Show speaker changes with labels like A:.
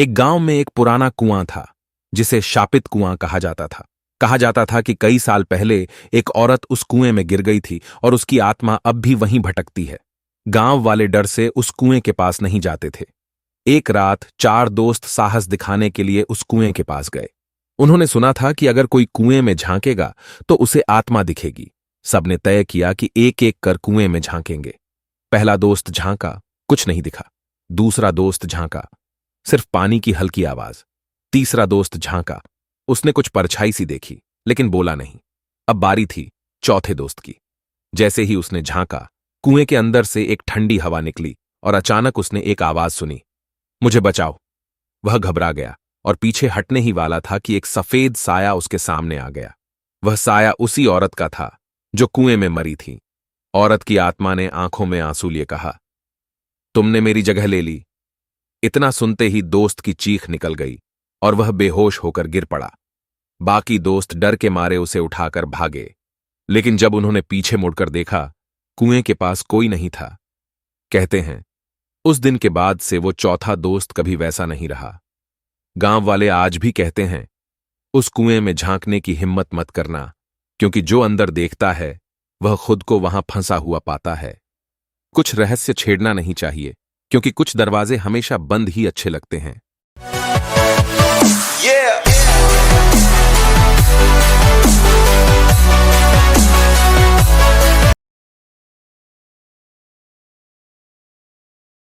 A: एक गांव में एक पुराना कुआं था जिसे शापित कुआं कहा जाता था। कहा जाता था कि कई साल पहले एक औरत उस कुएं में गिर गई थी और उसकी आत्मा अब भी वहीं भटकती है। गांव वाले डर से उस कुएं के पास नहीं जाते थे। एक रात 4 दोस्त साहस दिखाने के लिए उस कुएं के पास गए। उन्होंने सुना था कि अगर कोई कुएं में झांकेगा तो उसे आत्मा दिखेगी। सबने तय किया कि एक एक कर कुएं में झांकेंगे। पहला दोस्त झांका, कुछ नहीं दिखा। दूसरा दोस्त झांका, सिर्फ पानी की हल्की आवाज। तीसरा दोस्त झांका, उसने कुछ परछाई सी देखी लेकिन बोला नहीं। अब बारी थी चौथे दोस्त की। जैसे ही उसने झांका, कुएं के अंदर से एक ठंडी हवा निकली और अचानक उसने एक आवाज सुनी, मुझे बचाओ। वह घबरा गया और पीछे हटने ही वाला था कि एक सफेद साया उसके सामने आ गया। वह साया उसी औरत का था जो कुएं में मरी थी। औरत की आत्मा ने आंखों में आंसू लिए कहा, तुमने मेरी जगह ले ली। इतना सुनते ही दोस्त की चीख निकल गई और वह बेहोश होकर गिर पड़ा। बाकी दोस्त डर के मारे उसे उठाकर भागे, लेकिन जब उन्होंने पीछे मुड़कर देखा, कुएं के पास कोई नहीं था। कहते हैं उस दिन के बाद से वो चौथा दोस्त कभी वैसा नहीं रहा। गांव वाले आज भी कहते हैं, उस कुएं में झांकने की हिम्मत मत करना, क्योंकि जो अंदर देखता है वह खुद को वहां फंसा हुआ पाता है। कुछ रहस्य छेड़ना नहीं चाहिए, क्योंकि कुछ दरवाजे हमेशा बंद ही अच्छे लगते हैं।